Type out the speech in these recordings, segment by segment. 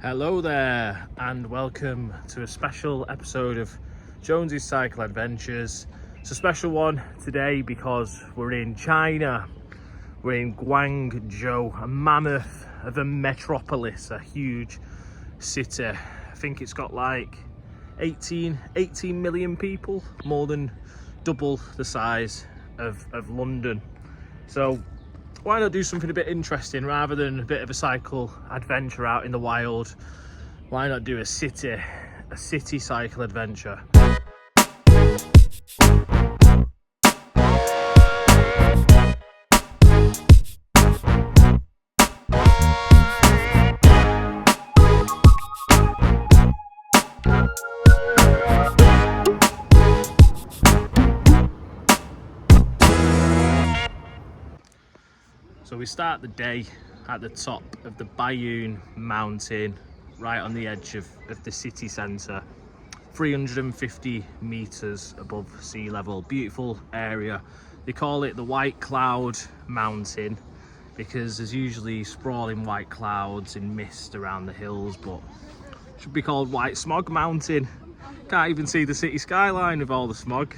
Hello there and welcome to a special episode of Jonesy's Cycle Adventures. It's a special one today because we're in China. We're in Guangzhou, a mammoth of a metropolis, a huge city. I think it's got like 18 million people, more than double the size of London. So why not do something a bit interesting rather than a bit of a cycle adventure out in the wild? Why not do a city cycle adventure? So we start the day at the top of the Bayun mountain, right on the edge of the city centre, 350 metres above sea level. Beautiful area. They call it the White Cloud Mountain because there's usually sprawling white clouds and mist around the hills, but it should be called White Smog Mountain. Can't even see the city skyline with all the smog.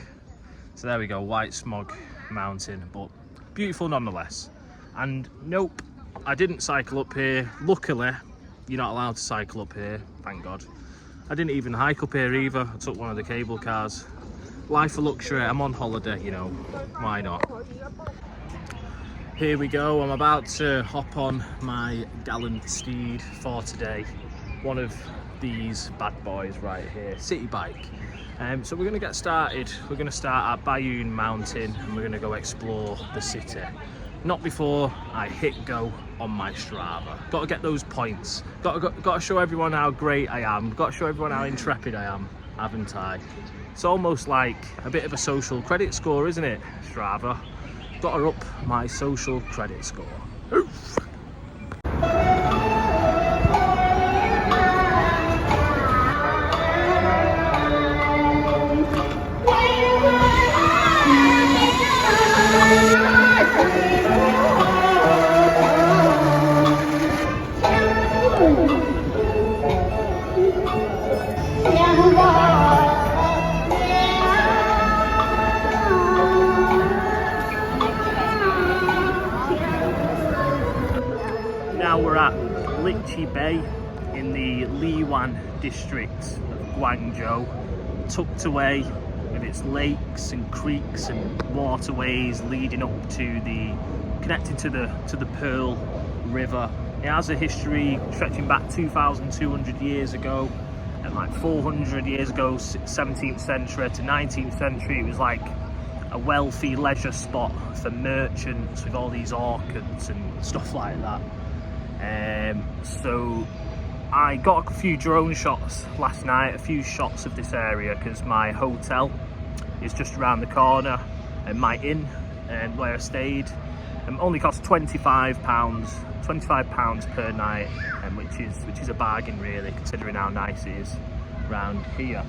So there we go, White Smog Mountain, but beautiful nonetheless. And nope, I didn't cycle up here. Luckily, you're not allowed to cycle up here, thank God. I didn't even hike up here either. I took one of the cable cars. Life of luxury, I'm on holiday, you know, why not? Here we go, I'm about to hop on my gallant steed for today. One of these bad boys right here, city bike. So we're gonna get started. We're gonna start at Bayun Mountain and we're gonna go explore the city. Not before I hit go on my Strava. Got to get those points. Got to show everyone how great I am. Got to show everyone how intrepid I am, haven't I? It's almost like a bit of a social credit score, isn't it, Strava? Got to up my social credit score. Oof. Now we're at Lichi Bay in the Liwan district of Guangzhou, tucked away with its lakes and creeks and waterways leading up to connected to the Pearl River. It has a history stretching back 2,200 years ago, and like 400 years ago, 17th century to 19th century, it was like a wealthy leisure spot for merchants with all these orchids and stuff like that. So I got a few drone shots last night, a few shots of this area because my hotel is just around the corner, and my inn where I stayed only cost £25 per night, which is a bargain really, considering how nice it is around here.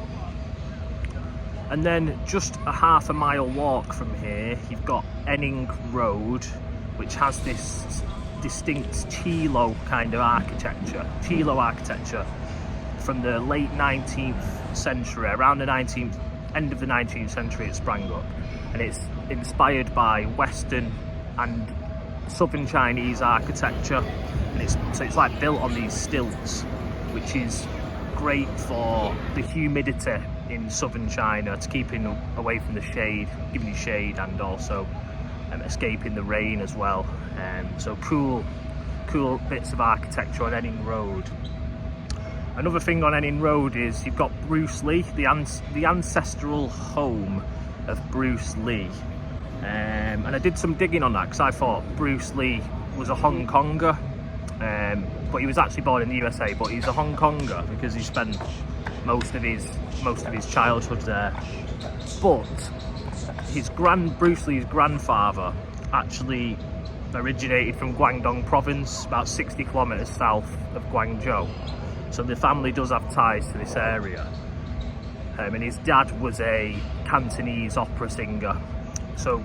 And then just a half a mile walk from here, you've got Enning Road, which has this distinct Chilo kind of architecture, from the late 19th century, around the end of the 19th century it sprang up, and it's inspired by Western and Southern Chinese architecture, and it's like built on these stilts, which is great for the humidity in southern China, to keeping away from the shade, giving you shade, and also escaping the rain as well. So cool bits of architecture on Enning Road. Another thing on Enning Road is you've got Bruce Lee, the ancestral home of Bruce Lee. And I did some digging on that because I thought Bruce Lee was a Hong Konger, but he was actually born in the USA, but he's a Hong Konger because he spent most of his childhood there. But Bruce Lee's grandfather actually originated from Guangdong province, about 60 kilometers south of Guangzhou. So the family does have ties to this area. And his dad was a Cantonese opera singer. So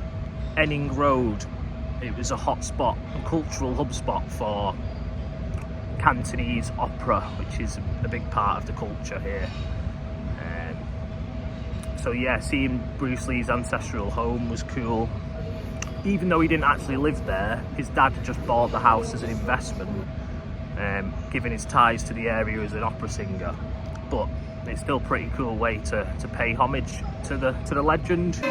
Enning Road, it was a hot spot, a cultural hub spot for Cantonese opera, which is a big part of the culture here. So yeah, seeing Bruce Lee's ancestral home was cool. Even though he didn't actually live there, his dad just bought the house as an investment, given his ties to the area as an opera singer. But it's still a pretty cool way to pay homage to the legend.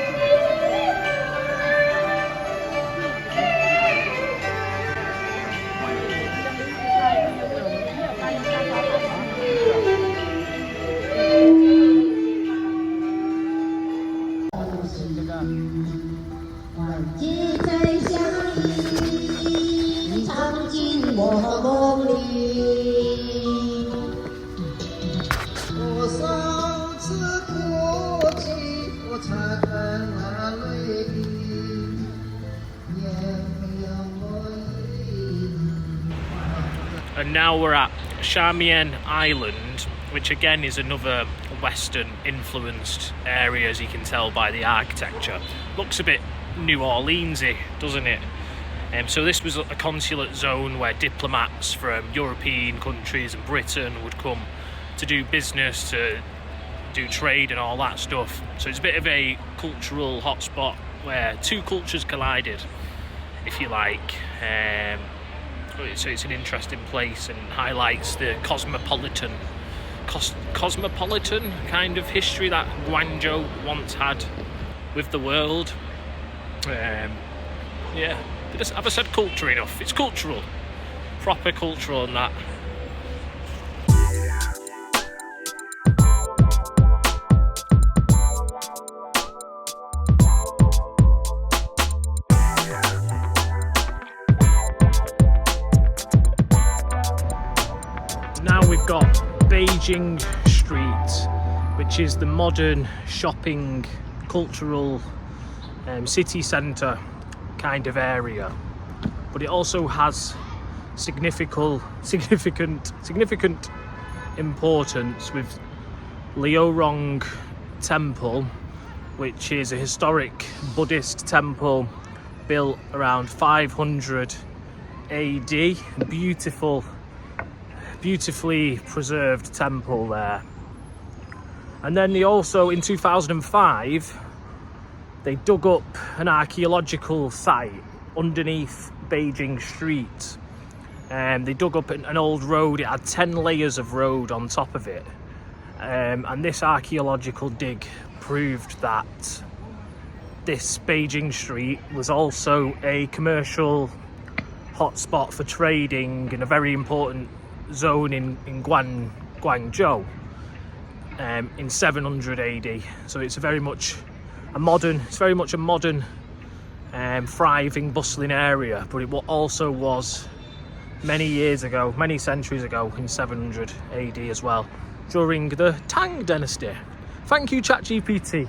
And now we're at Xiamen Island, which again is another Western influenced area, as you can tell by the architecture. Looks a bit New Orleansy, doesn't it? So this was a consulate zone where diplomats from European countries and Britain would come to do business, to do trade and all that stuff. So it's a bit of a cultural hotspot where two cultures collided, if you like. So it's an interesting place and highlights the cosmopolitan kind of history that Guangzhou once had with the world. Yeah, have I said culture enough? It's cultural, proper cultural and that. Now we've got Beijing Street, which is the modern shopping, cultural city centre kind of area, but it also has significant importance with Liurong Temple, which is a historic Buddhist temple built around 500 AD. A beautifully preserved temple there. And then they also, in 2005, they dug up an archaeological site underneath Beijing Street. They dug up an old road. It had 10 layers of road on top of it. And this archaeological dig proved that this Beijing Street was also a commercial hotspot for trading and a very important zone in Guangzhou in 700 AD. So it's very much a modern, thriving, bustling area, but it also was many centuries ago in 700 AD as well, during the Tang Dynasty. Thank you, ChatGPT.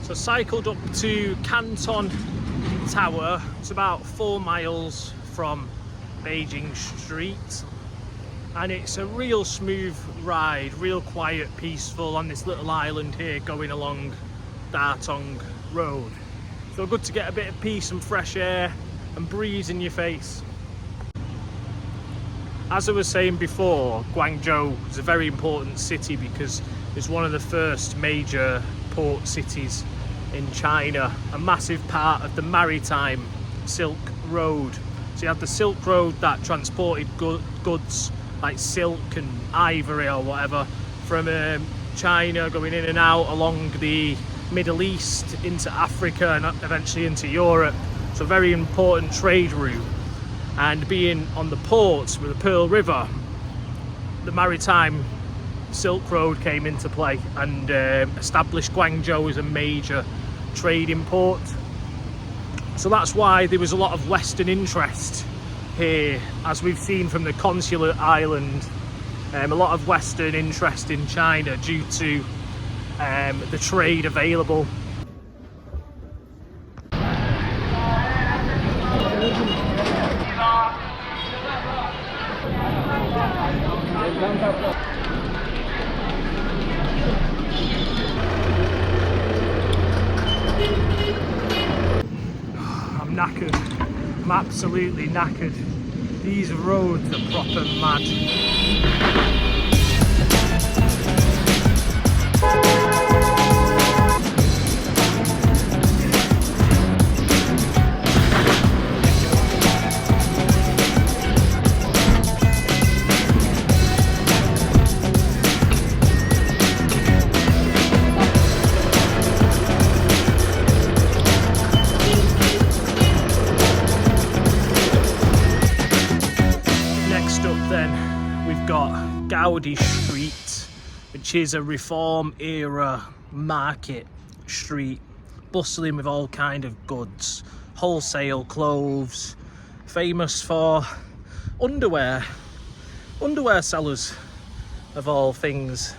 So cycled up to Canton Tower. It's about 4 miles from Beijing Street, and it's a real smooth ride, real quiet, peaceful on this little island here going along Datong Road. So good to get a bit of peace and fresh air and breeze in your face. As I was saying before, Guangzhou is a very important city because it's one of the first major port cities in China, a massive part of the maritime Silk Road. So you had the Silk Road that transported goods like silk and ivory or whatever from China, going in and out along the Middle East into Africa and eventually into Europe. So a very important trade route. And being on the ports with the Pearl River, the maritime Silk Road came into play and established Guangzhou as a major trading port. So that's why there was a lot of Western interest here, as we've seen from the consulate island. A lot of Western interest in China due to the trade available. I'm knackered. I'm absolutely knackered. These roads are proper mad. Gaudi Street, which is a Reform era market street, bustling with all kind of goods, wholesale clothes, famous for underwear sellers of all things.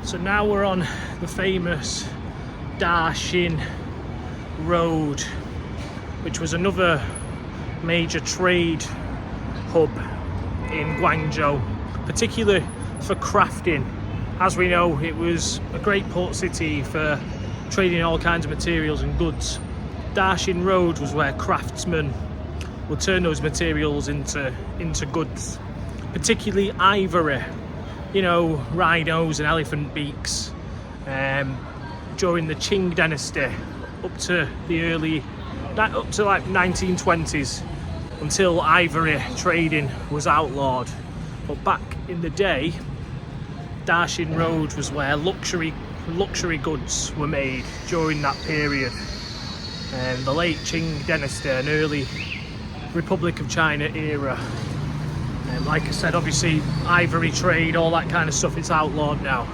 So now we're on the famous Daxing Road, which was another major trade hub in Guangzhou, particularly for crafting. As we know, it was a great port city for trading all kinds of materials and goods. Daxing Road was where craftsmen would turn those materials into goods, particularly ivory. You know, rhinos and elephant beaks. During the Qing dynasty, up to like 1920s, until ivory trading was outlawed. But back in the day, Daxing Road was where luxury goods were made during that period. The late Qing dynasty and early Republic of China era. Like I said, obviously ivory trade, all that kind of stuff, it's outlawed now.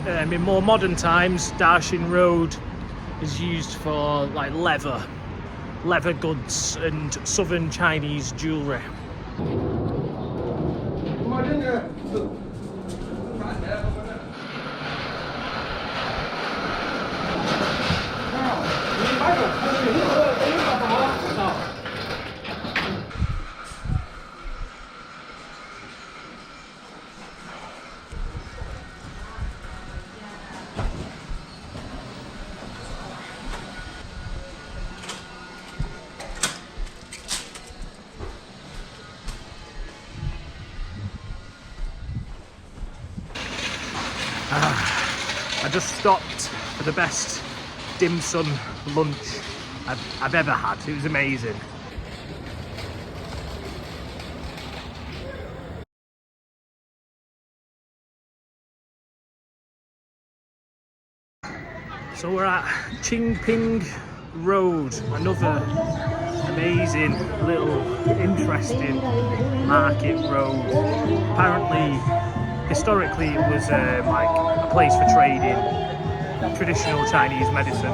In more modern times, Daxing Road is used for like leather goods and southern Chinese jewellery. I just stopped for the best dim sum lunch I've ever had. It was amazing. So we're at Qingping Road, another amazing little interesting market road. Apparently, historically it was like a place for trading traditional Chinese medicine.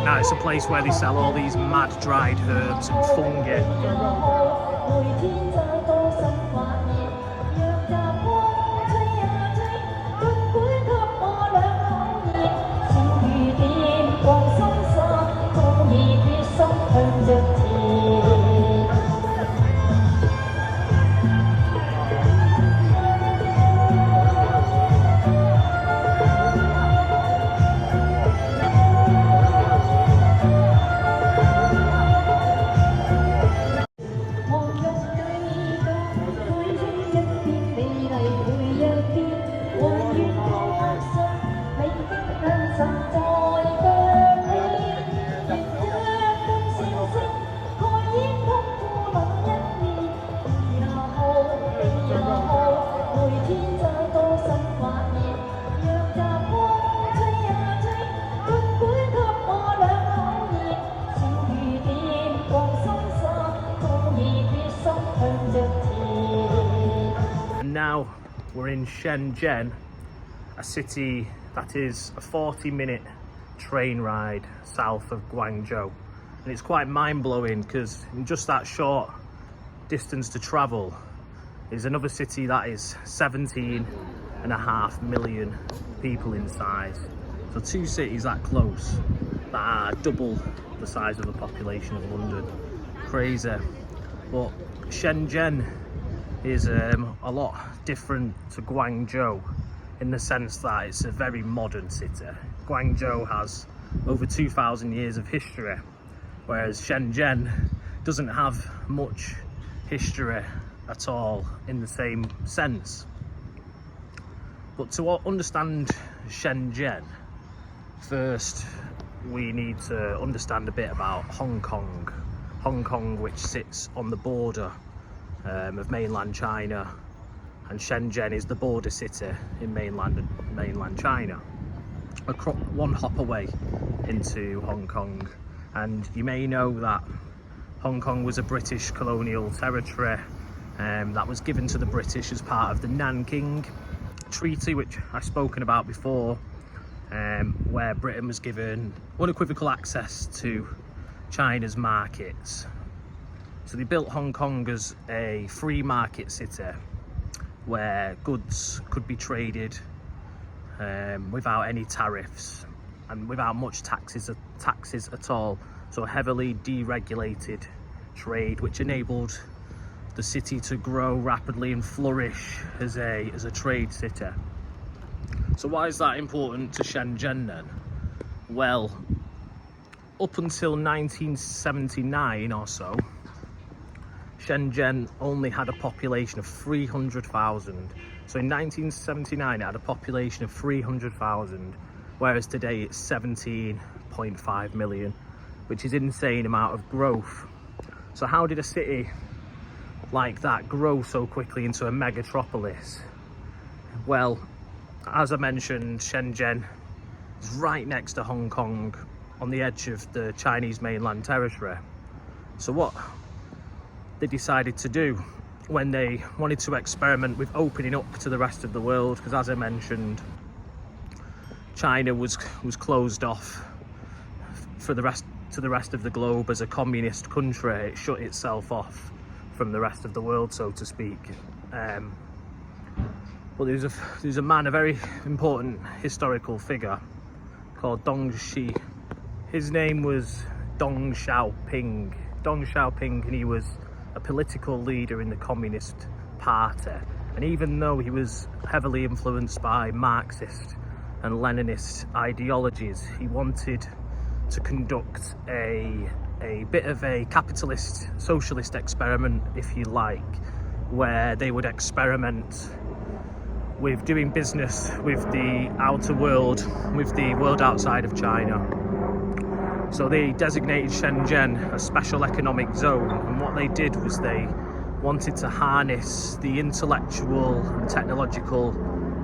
Now it's a place where they sell all these mad dried herbs and fungi. now we're in Shenzhen, a city that is a 40-minute train ride south of Guangzhou. And it's quite mind-blowing because in just that short distance to travel is another city that is 17.5 million people in size. So two cities that close that are double the size of the population of London. Crazy. But Shenzhen is a lot different to Guangzhou in the sense that it's a very modern city. Guangzhou has over 2,000 years of history, whereas Shenzhen doesn't have much history at all in the same sense. But to understand Shenzhen, first we need to understand a bit about Hong Kong. Hong Kong, which sits on the border of mainland China, and Shenzhen is the border city in mainland China, one hop away into Hong Kong. And you may know that Hong Kong was a British colonial territory that was given to the British as part of the Nanking Treaty, which I've spoken about before, where Britain was given unequivocal access to China's markets. So they built Hong Kong as a free market city where goods could be traded without any tariffs and without much taxes at all. So heavily deregulated trade, which enabled the city to grow rapidly and flourish as a trade city. So why is that important to Shenzhen then? Well, up until 1979 or so, Shenzhen only had a population of 300,000. So in 1979 it had a population of 300,000, whereas today it's 17.5 million, which is an insane amount of growth. So how did a city like that grow so quickly into a megatropolis? Well, as I mentioned, Shenzhen is right next to Hong Kong on the edge of the Chinese mainland territory. So what they decided to do when they wanted to experiment with opening up to the rest of the world, because as I mentioned, China was closed off to the rest of the globe as a communist country. It shut itself off from the rest of the world, so to speak. But there's a man, a very important historical figure called Deng Xi. His name was Deng Xiaoping. Deng Xiaoping, and he was a political leader in the Communist Party. And even though he was heavily influenced by Marxist and Leninist ideologies, he wanted to conduct a bit of a capitalist socialist experiment, if you like, where they would experiment with doing business with the outer world, with the world outside of China. So they designated Shenzhen a special economic zone, and what they did was they wanted to harness the intellectual and technological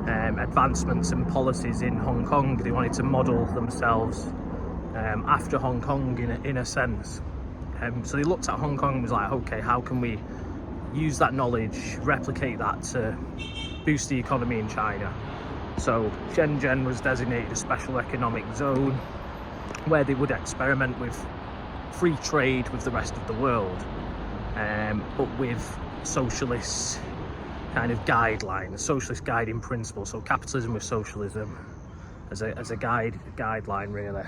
advancements and policies in Hong Kong. They wanted to model themselves after Hong Kong in a sense. So they looked at Hong Kong and was like, okay, how can we use that knowledge, replicate that to boost the economy in China? So Shenzhen was designated a special economic zone where they would experiment with free trade with the rest of the world, but with socialist kind of guidelines, socialist guiding principles. So capitalism with socialism as a guideline, really.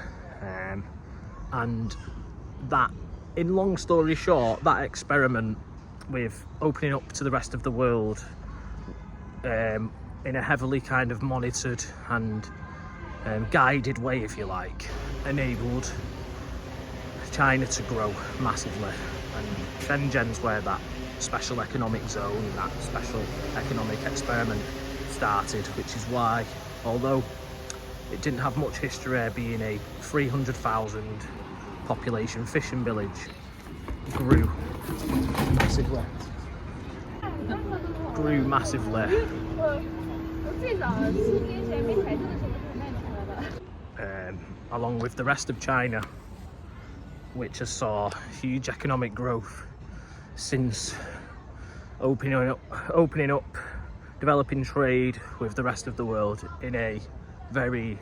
And that, in long story short, that experiment with opening up to the rest of the world in a heavily kind of monitored and guided way, if you like, enabled China to grow massively. And Shenzhen's where that special economic zone, that special economic experiment started, which is why, although it didn't have much history, being a 300,000 population fishing village, grew massively. Along with the rest of China, which has saw huge economic growth since opening up developing trade with the rest of the world in a very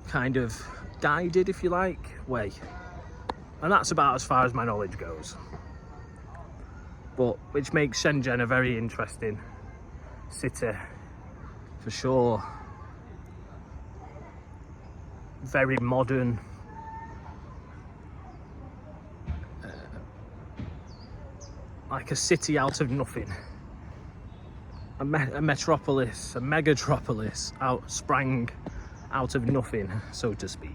kind of guided, if you like, way. And that's about as far as my knowledge goes. But which makes Shenzhen a very interesting city for sure. Very modern. Like a city out of nothing. A metropolis, a megatropolis sprang out of nothing, so to speak.